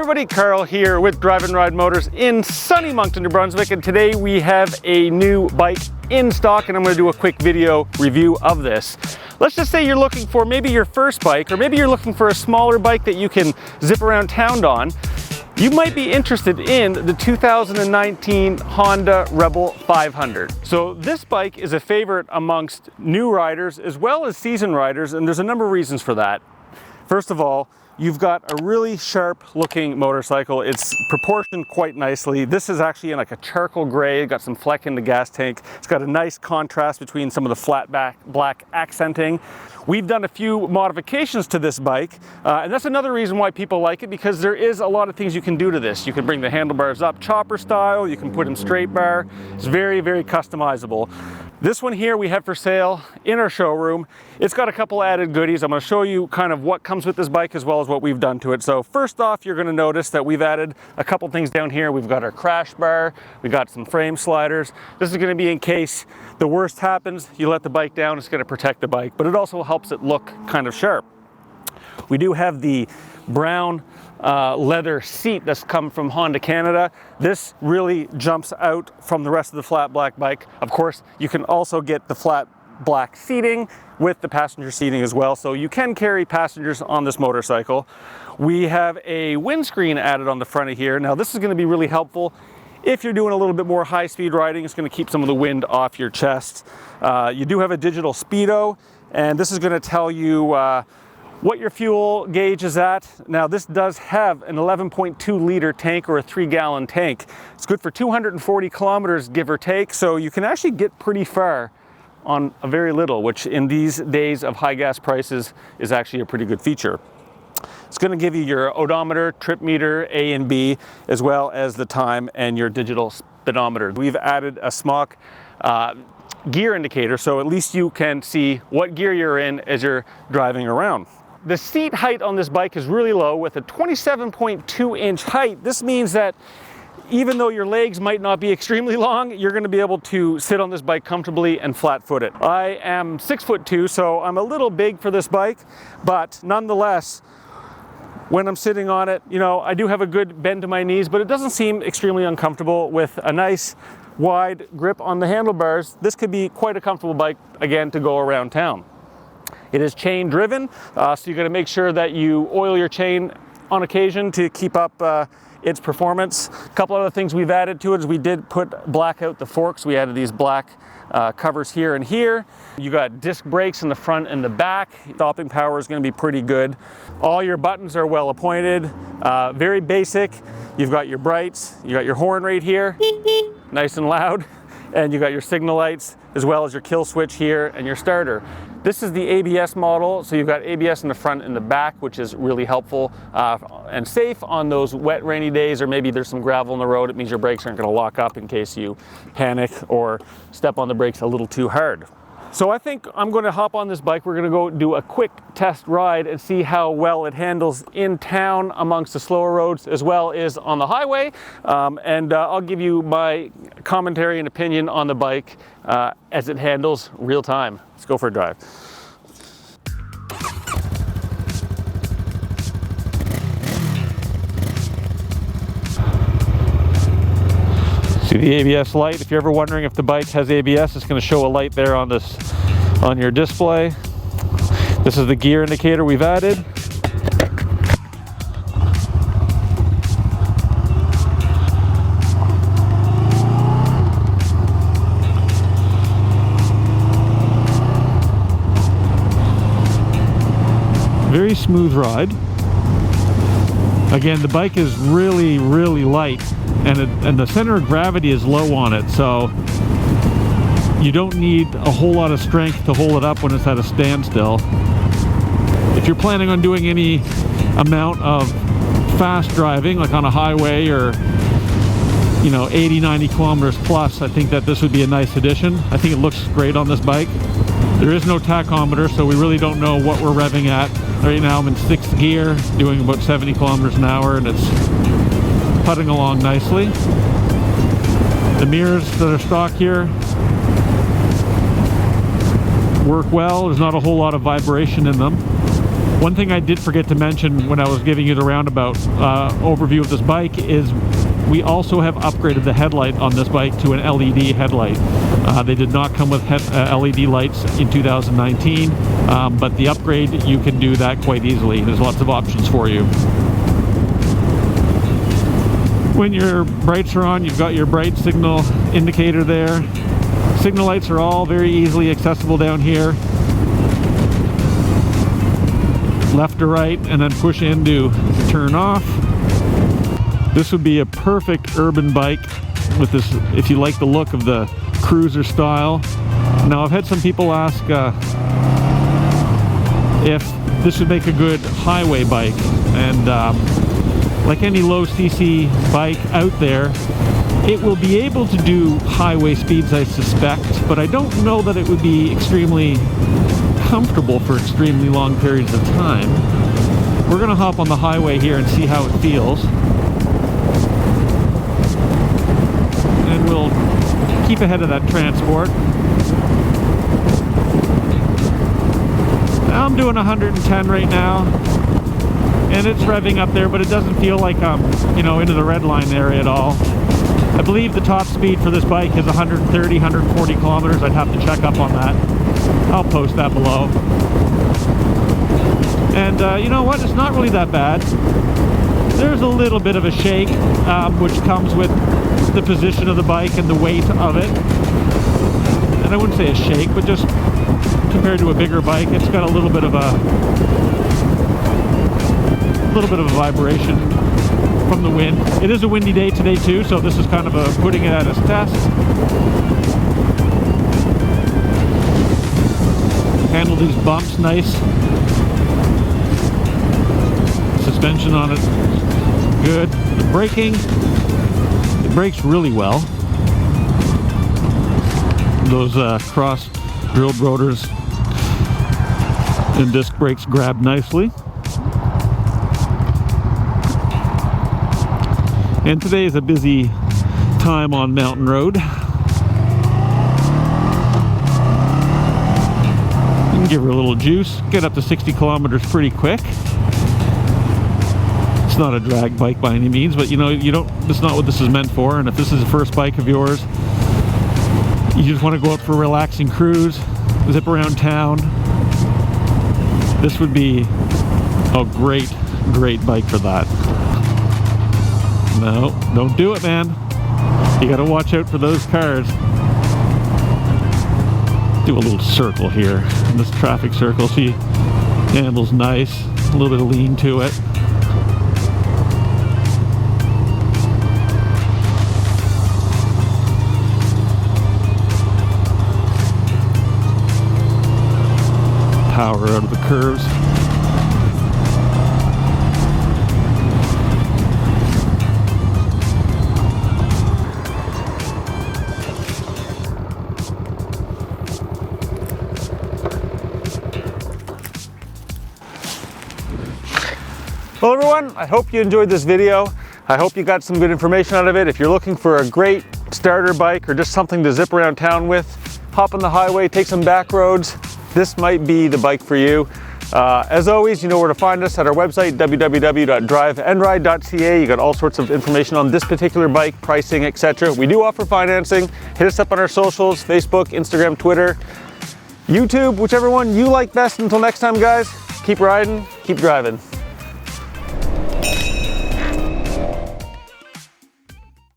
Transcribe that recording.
everybody, Carl here with Drive and Ride Motors in sunny Moncton, New Brunswick, and today we have a new bike in stock and I'm going to do a quick video review of this. Let's just say you're looking for maybe your first bike, or maybe you're looking for a smaller bike that you can zip around town on. You might be interested in the 2019 Honda Rebel 500. So this bike is a favorite amongst new riders as well as seasoned riders, and there's a number of reasons for that. First of all, you've got a really sharp looking motorcycle. It's proportioned quite nicely. This is actually in like a charcoal gray, got some fleck in the gas tank. It's got a nice contrast between some of the flat back black accenting. We've done a few modifications to this bike, and that's another reason why people like it, because there is a lot of things you can do to this. You can bring the handlebars up chopper style, you can put them straight bar. It's very, very customizable. This one here we have for sale in our showroom. It's got a couple added goodies. I'm going to show you kind of what comes with this bike as well as what we've done to it. So first off, you're going to notice that we've added a couple things down here. We've got our crash bar, we've got some frame sliders. This is going to be in case the worst happens, you let the bike down, it's going to protect the bike, but it also helps it look kind of sharp. We do have the brown leather seat that's come from Honda Canada. This really jumps out from the rest of the flat black bike. Of course, you can also get the flat black seating with the passenger seating as well, so you can carry passengers on this motorcycle. We have a windscreen added on the front of here. Now this is going to be really helpful if you're doing a little bit more high-speed riding. It's going to keep some of the wind off your chest. You do have a digital speedo, and this is going to tell you what your fuel gauge is at. Now this does have an 11.2 liter tank, or a 3-gallon tank. It's good for 240 kilometers, give or take, so you can actually get pretty far on a very little, which in these days of high gas prices is actually a pretty good feature. It's going to give you your odometer, trip meter, A and B, as well as the time and your digital speedometer. We've added a Smock gear indicator, so at least you can see what gear you're in as you're driving around. The seat height on this bike is really low with a 27.2 inch height. This means that even though your legs might not be extremely long, you're going to be able to sit on this bike comfortably and flat-footed. I am 6'2", so I'm a little big for this bike, but nonetheless, when I'm sitting on it, you know, I do have a good bend to my knees, but it doesn't seem extremely uncomfortable. With a nice wide grip on the handlebars, this could be quite a comfortable bike, again, to go around town. It is chain driven, so you're going to make sure that you oil your chain on occasion to keep up its performance. A couple other things we've added to it is we did black out the forks. We added these black covers here and here. You got disc brakes in the front and the back. Stopping power is going to be pretty good. All your buttons are well appointed, very basic. You've got your brights, you got your horn right here, nice and loud, and you got your signal lights as well as your kill switch here and your starter. This is the ABS model, so you've got ABS in the front and the back, which is really helpful and safe on those wet, rainy days, or maybe there's some gravel on the road. It means your brakes aren't going to lock up in case you panic or step on the brakes a little too hard. So I think I'm going to hop on this bike. We're going to go do a quick test ride and see how well it handles in town amongst the slower roads as well as on the highway. I'll give you my commentary and opinion on the bike as it handles real time. Let's go for a drive. See the ABS light? If you're ever wondering if the bike has ABS, it's going to show a light there on your display. This is the gear indicator we've added. Very smooth ride. Again, the bike is really, really light, and the center of gravity is low on it, so you don't need a whole lot of strength to hold it up when it's at a standstill. If you're planning on doing any amount of fast driving, like on a highway or, you know, 80-90 kilometers plus, I think that this would be a nice addition. I think it looks great on this bike. There is no tachometer, so we really don't know what we're revving at. Right now I'm in 6th gear, doing about 70 kilometers an hour, and it's putting along nicely. The mirrors that are stock here work well. There's not a whole lot of vibration in them. One thing I did forget to mention when I was giving you the roundabout overview of this bike is we also have upgraded the headlight on this bike to an LED headlight. They did not come with LED lights in 2019, but the upgrade, you can do that quite easily. There's lots of options for you. When your brights are on, you've got your bright signal indicator there. Signal lights are all very easily accessible down here. Left to right, and then push in to turn off. This would be a perfect urban bike with this, if you like the look of the cruiser style. Now, I've had some people ask if this would make a good highway bike, and like any low CC bike out there, it will be able to do highway speeds, I suspect, but I don't know that it would be extremely comfortable for extremely long periods of time. We're gonna hop on the highway here and see how it feels, and we'll keep ahead of that transport. Now I'm doing 110 right now, and it's revving up there, but it doesn't feel like I'm, you know, into the red line area at all. I believe the top speed for this bike is 130, 140 kilometers. I'd have to check up on that. I'll post that below. And you know what? It's not really that bad. There's a little bit of a shake, which comes with the position of the bike and the weight of it. And I wouldn't say a shake, but just compared to a bigger bike, it's got a little bit of a vibration from the wind. It is a windy day today too, so this is kind of putting it at its test. Handle these bumps nice. Suspension on it, good. The braking, it brakes really well. Those cross drilled rotors and disc brakes grab nicely. And today is a busy time on Mountain Road. You can give her a little juice, get up to 60 kilometers pretty quick. It's not a drag bike by any means, but you know, that's not what this is meant for. And if this is the first bike of yours, you just want to go out for a relaxing cruise, zip around town, this would be a great bike for that. No, don't do it, man. You gotta watch out for those cars. Do a little circle here in this traffic circle. See, handle's nice, a little bit of lean to it. Power out of the curves. Hello everyone, I hope you enjoyed this video. I hope you got some good information out of it. If you're looking for a great starter bike or just something to zip around town with, hop on the highway, take some back roads, this might be the bike for you. As always, you know where to find us at our website, www.driveandride.ca. You got all sorts of information on this particular bike, pricing, etc. We do offer financing. Hit us up on our socials, Facebook, Instagram, Twitter, YouTube, whichever one you like best. Until next time, guys, keep riding, keep driving.